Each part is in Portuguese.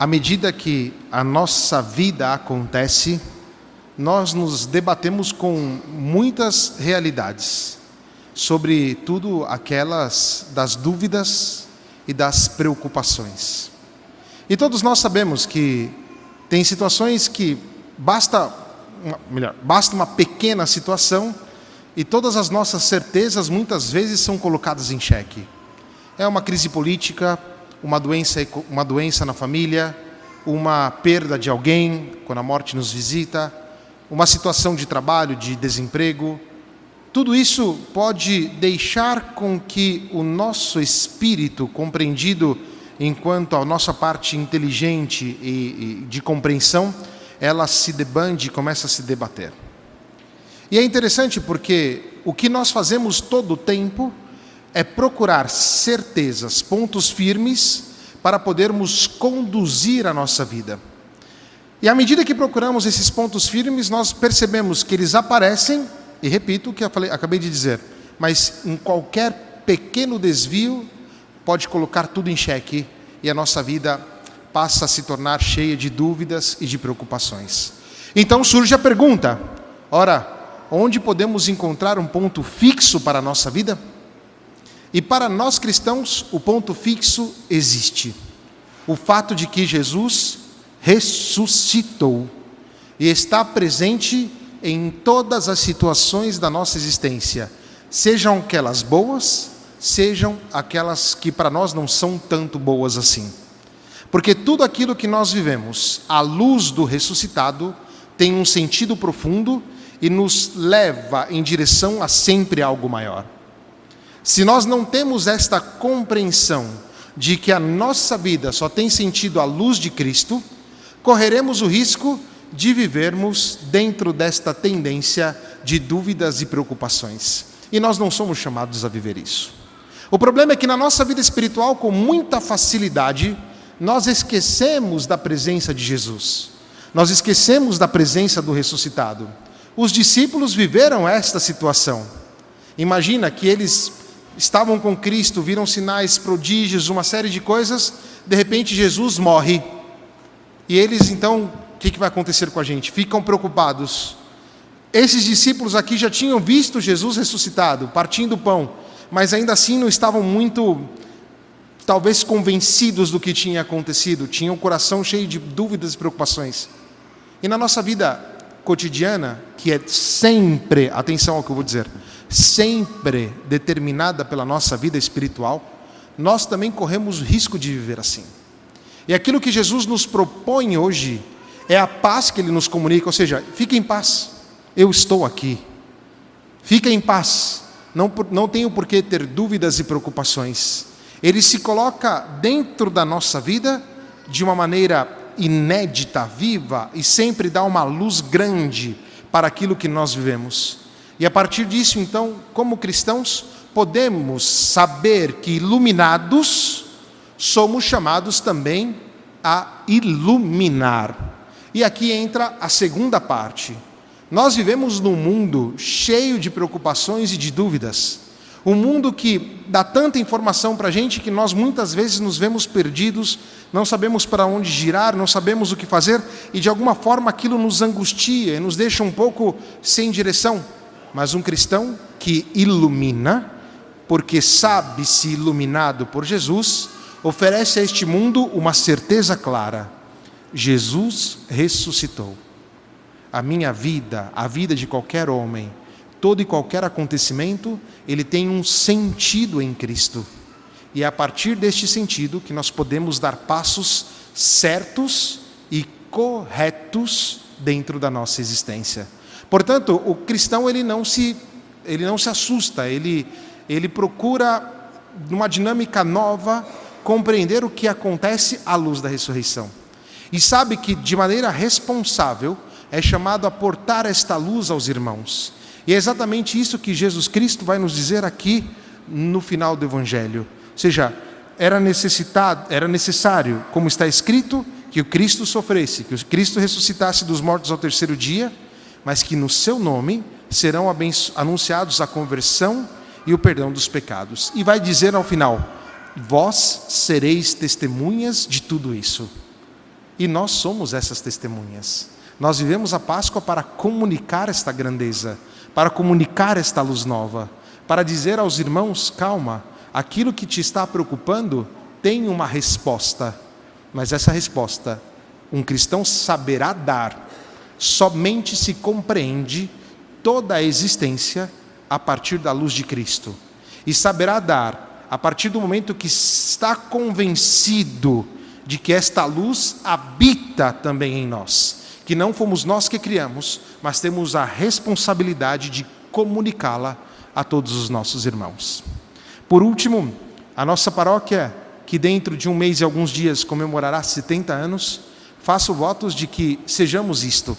À medida que a nossa vida acontece, nós nos debatemos com muitas realidades, sobretudo aquelas das dúvidas e das preocupações. E todos nós sabemos que tem situações que basta uma pequena situação e todas as nossas certezas muitas vezes são colocadas em xeque. É uma crise política, uma doença na família, uma perda de alguém quando a morte nos visita, uma situação de trabalho, de desemprego. Tudo isso pode deixar com que o nosso espírito, compreendido enquanto a nossa parte inteligente e de compreensão, ela se debande e começa a se debater. E é interessante porque o que nós fazemos todo o tempo é procurar certezas, pontos firmes, para podermos conduzir a nossa vida. E à medida que procuramos esses pontos firmes, nós percebemos que eles aparecem, e repito o que acabei de dizer, mas em qualquer pequeno desvio pode colocar tudo em xeque e a nossa vida passa a se tornar cheia de dúvidas e de preocupações. Então surge a pergunta: ora, onde podemos encontrar um ponto fixo para a nossa vida? E para nós cristãos, o ponto fixo existe. O fato de que Jesus ressuscitou e está presente em todas as situações da nossa existência, sejam aquelas boas, sejam aquelas que para nós não são tanto boas assim. Porque tudo aquilo que nós vivemos à luz do ressuscitado tem um sentido profundo e nos leva em direção a sempre algo maior. Se nós não temos esta compreensão de que a nossa vida só tem sentido à luz de Cristo, correremos o risco de vivermos dentro desta tendência de dúvidas e preocupações. E nós não somos chamados a viver isso. O problema é que na nossa vida espiritual, com muita facilidade, nós esquecemos da presença de Jesus. Nós esquecemos da presença do ressuscitado. Os discípulos viveram esta situação. Imagina que eles estavam com Cristo, viram sinais, prodígios, uma série de coisas, de repente Jesus morre. E eles então, o que vai acontecer com a gente? Ficam preocupados. Esses discípulos aqui já tinham visto Jesus ressuscitado, partindo o pão, mas ainda assim não estavam muito, talvez, convencidos do que tinha acontecido, tinham o coração cheio de dúvidas e preocupações. E na nossa vida cotidiana, que é sempre, atenção ao que eu vou dizer, sempre determinada pela nossa vida espiritual, nós também corremos o risco de viver assim. E aquilo que Jesus nos propõe hoje é a paz que Ele nos comunica, ou seja, fique em paz, eu estou aqui. Fica em paz, não tenho por que ter dúvidas e preocupações. Ele se coloca dentro da nossa vida de uma maneira inédita, viva, e sempre dá uma luz grande para aquilo que nós vivemos. E a partir disso, então, como cristãos, podemos saber que iluminados, somos chamados também a iluminar. E aqui entra a segunda parte. Nós vivemos num mundo cheio de preocupações e de dúvidas. Um mundo que dá tanta informação para a gente que nós muitas vezes nos vemos perdidos, não sabemos para onde girar, não sabemos o que fazer, e de alguma forma aquilo nos angustia, nos deixa um pouco sem direção. Mas um cristão que ilumina, porque sabe-se iluminado por Jesus, oferece a este mundo uma certeza clara: Jesus ressuscitou. A minha vida, a vida de qualquer homem, todo e qualquer acontecimento, ele tem um sentido em Cristo. E é a partir deste sentido que nós podemos dar passos certos e corretos dentro da nossa existência. Portanto, o cristão ele não se assusta, ele procura, numa dinâmica nova, compreender o que acontece à luz da ressurreição. E sabe que, de maneira responsável, é chamado a portar esta luz aos irmãos. E é exatamente isso que Jesus Cristo vai nos dizer aqui no final do Evangelho. Ou seja, era necessário, como está escrito, que o Cristo sofresse, que o Cristo ressuscitasse dos mortos ao terceiro dia, mas que no seu nome serão anunciados a conversão e o perdão dos pecados. E vai dizer ao final: vós sereis testemunhas de tudo isso. E nós somos essas testemunhas. Nós vivemos a Páscoa para comunicar esta grandeza, para comunicar esta luz nova, para dizer aos irmãos: calma, aquilo que te está preocupando tem uma resposta, mas essa resposta um cristão saberá dar, somente se compreende toda a existência a partir da luz de Cristo, e saberá dar a partir do momento que está convencido de que esta luz habita também em nós, que não fomos nós que criamos, mas temos a responsabilidade de comunicá-la a todos os nossos irmãos. Por último, a nossa paróquia, que dentro de um mês e alguns dias comemorará 70 anos, faço votos de que sejamos isto.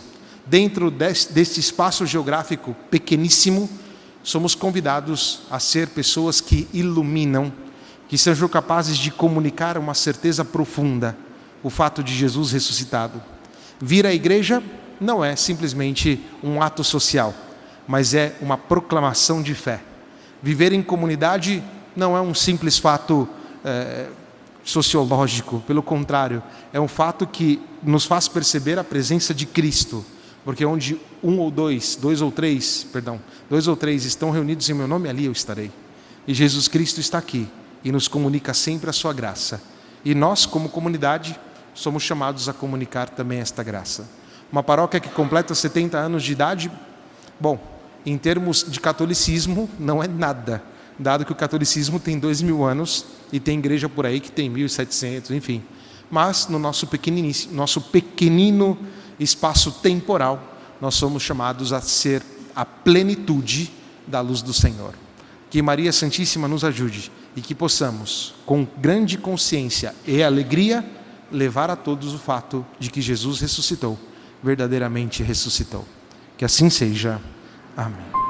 Dentro deste espaço geográfico pequeníssimo, somos convidados a ser pessoas que iluminam, que sejam capazes de comunicar uma certeza profunda, o fato de Jesus ressuscitado. Vir à igreja não é simplesmente um ato social, mas é uma proclamação de fé. Viver em comunidade não é um simples fato sociológico, pelo contrário, é um fato que nos faz perceber a presença de Cristo, porque onde dois ou três estão reunidos em meu nome, ali eu estarei. E Jesus Cristo está aqui e nos comunica sempre a sua graça. E nós, como comunidade, somos chamados a comunicar também esta graça. Uma paróquia que completa 70 anos de idade, bom, em termos de catolicismo, não é nada, dado que o catolicismo tem 2000 anos e tem igreja por aí que tem 1700, enfim. Mas no nosso pequenino espaço temporal, nós somos chamados a ser a plenitude da luz do Senhor. Que Maria Santíssima nos ajude e que possamos, com grande consciência e alegria, levar a todos o fato de que Jesus ressuscitou, verdadeiramente ressuscitou. Que assim seja. Amém.